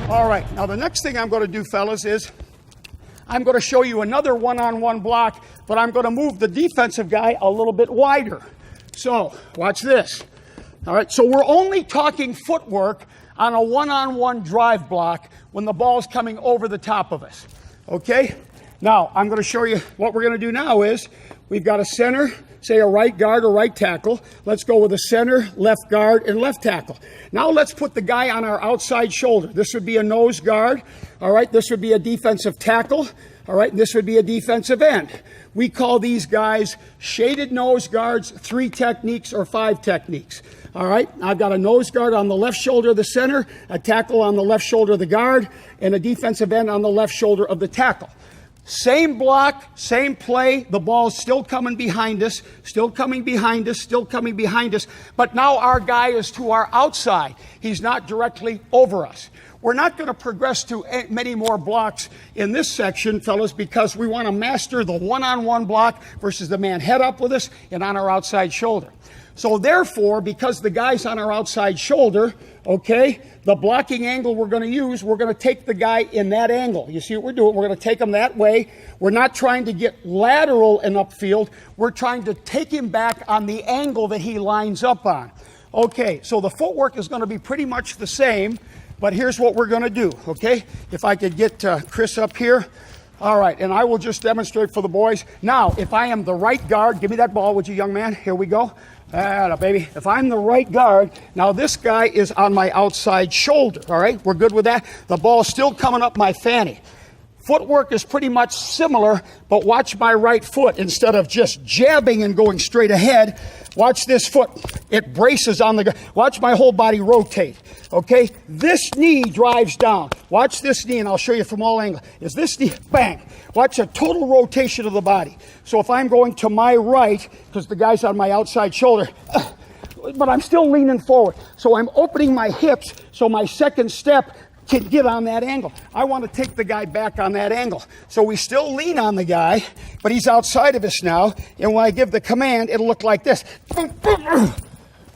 All right, now the next thing I'm going to do, fellas, is I'm going to show you another one-on-one block, but I'm going to move the defensive guy a little bit wider. So, watch this. All right, so we're only talking footwork on a one-on-one drive block when the ball's coming over the top of us. Okay? Now, I'm going to show you what we're going to do now is we've got a center, say a right guard or right tackle. Let's go with a center, left guard, and left tackle. Now let's put the guy on our outside shoulder. This would be a nose guard. All right, this would be a defensive tackle. All right, this would be a defensive end. We call these guys shaded nose guards, 3 techniques or 5 techniques. All right, I've got a nose guard on the left shoulder of the center, a tackle on the left shoulder of the guard, and a defensive end on the left shoulder of the tackle. Same block, same play, the ball's still coming behind us, still coming behind us, still coming behind us, but now our guy is to our outside. He's not directly over us. We're not going to progress to many more blocks in this section, fellas, because we want to master the one-on-one block versus the man head up with us and on our outside shoulder. So therefore, because the guy's on our outside shoulder, okay, the blocking angle we're going to use, we're going to take the guy in that angle. You see what we're doing? We're going to take him that way. We're not trying to get lateral and upfield. We're trying to take him back on the angle that he lines up on. Okay, so the footwork is going to be pretty much the same, but here's what we're going to do, okay? If I could get Chris up here. All right, and I will just demonstrate for the boys. Now, if I am the right guard, give me that ball, would you, young man? Here we go. Baby. If I'm the right guard, now this guy is on my outside shoulder, all right? We're good with that? The ball's still coming up my fanny. Footwork is pretty much similar, but watch my right foot. Instead of just jabbing and going straight ahead, watch this foot. It braces on the... Watch my whole body rotate, okay? This knee drives down. Watch this knee, and I'll show you from all angles. Is this knee... Bang! Watch a total rotation of the body. So if I'm going to my right, because the guy's on my outside shoulder, but I'm still leaning forward. So I'm opening my hips so my second step can get on that angle. I want to take the guy back on that angle. So we still lean on the guy, but he's outside of us now. And when I give the command, it'll look like this.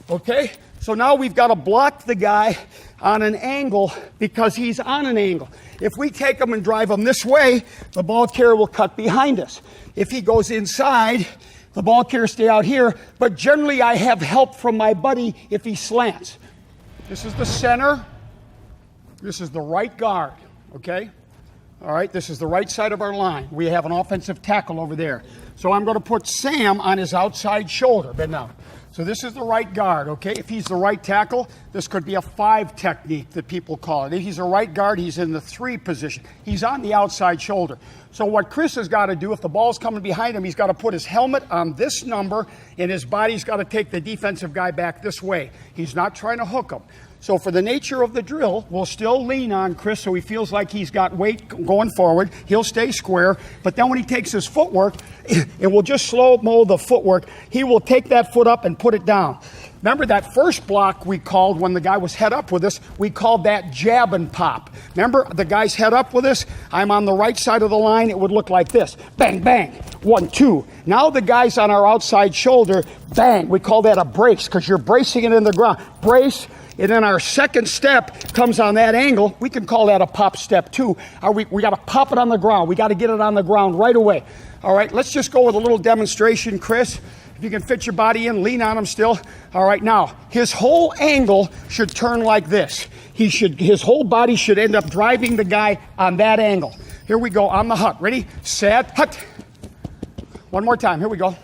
Okay? So now we've got to block the guy on an angle because he's on an angle. If we take him and drive him this way, the ball carrier will cut behind us. If he goes inside, the ball carrier stay out here. But generally, I have help from my buddy if he slants. This is the center. This is the right guard, okay? All right, this is the right side of our line. We have an offensive tackle over there. So I'm going to put Sam on his outside shoulder. Bend down. So this is the right guard, okay? If he's the right tackle, this could be a 5 technique that people call it. If he's a right guard, he's in the 3 position. He's on the outside shoulder. So what Chris has got to do, if the ball's coming behind him, he's got to put his helmet on this number, and his body's got to take the defensive guy back this way. He's not trying to hook him. So for the nature of the drill, we'll still lean on Chris so he feels like he's got weight going forward. He'll stay square. But then when he takes his footwork, and we'll just slow-mo the footwork, he will take that foot up and put it down. Remember that first block we called when the guy was head up with us, we called that jab and pop. Remember, the guy's head up with us, I'm on the right side of the line, it would look like this. Bang, bang, 1, 2. Now the guy's on our outside shoulder, bang, we call that a brace because you're bracing it in the ground. Brace. And then our second step comes on that angle. We can call that a pop step too. We got to pop it on the ground. We got to get it on the ground right away. All right, let's just go with a little demonstration, Chris. If you can fit your body in, lean on him still. All right, now, his whole angle should turn like this. His whole body should end up driving the guy on that angle. Here we go, on the hut. Ready, set, hut. One more time, here we go.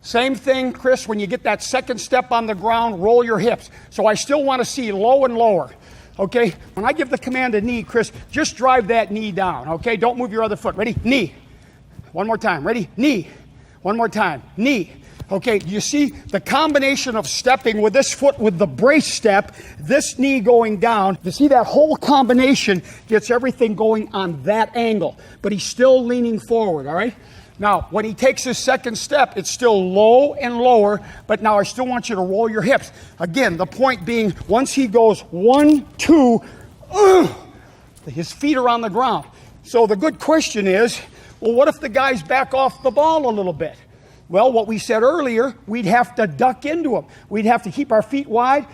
Same thing, Chris, when you get that second step on the ground, roll your hips. So I still want to see low and lower, okay? When I give the command to knee, Chris, just drive that knee down, okay? Don't move your other foot. Ready? Knee. One more time. Ready? Knee. One more time. Knee. Okay, you see the combination of stepping with this foot with the brace step, this knee going down. You see that whole combination gets everything going on that angle, but he's still leaning forward, all right? Now, when he takes his second step, it's still low and lower, but now I still want you to roll your hips. Again, the point being, once he goes 1, 2, his feet are on the ground. So the good question is, well, what if the guys back off the ball a little bit? Well, what we said earlier, we'd have to duck into them. We'd have to keep our feet wide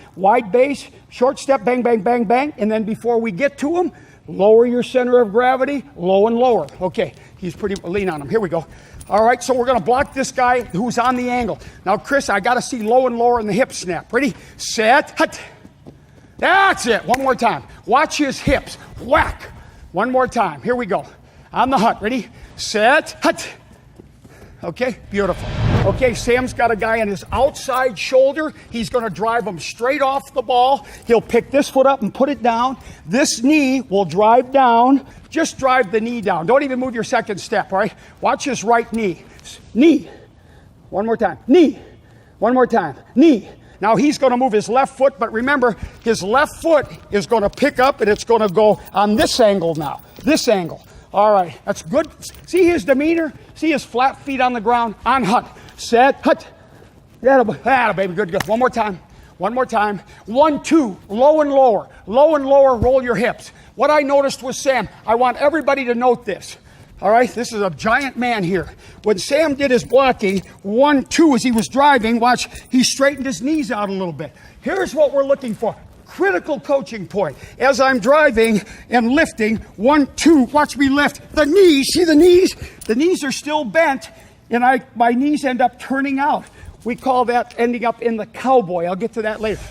base, short step, bang, bang, bang, bang. And then before we get to them, lower your center of gravity, low and lower. Okay, he's pretty, lean on him. Here we go. All right, so we're going to block this guy who's on the angle. Now, Chris, I got to see low and lower in the hip snap. Ready, set, hut. That's it. One more time. Watch his hips. Whack. One more time. Here we go. On the hut. Ready, set, hut. Okay, beautiful. Okay, Sam's got a guy on his outside shoulder. He's going to drive him straight off the ball. He'll pick this foot up and put it down. This knee will drive down. Just drive the knee down. Don't even move your second step, all right? Watch his right knee. Knee. One more time. Knee. One more time. Knee. Now he's going to move his left foot, but remember, his left foot is going to pick up and it's going to go on this angle now. This angle. All right, that's good. See his demeanor? See his flat feet on the ground? On hut. Set, hut. That'll baby, good, good. One more time. One more time. 1, 2, low and lower. Low and lower, roll your hips. What I noticed with Sam, I want everybody to note this. All right, this is a giant man here. When Sam did his blocking, 1, 2, as he was driving, watch, he straightened his knees out a little bit. Here's what we're looking for. Critical coaching point. As I'm driving and lifting, 1, 2, watch me lift. The knees, see the knees? The knees are still bent, and my knees end up turning out. We call that ending up in the cowboy. I'll get to that later.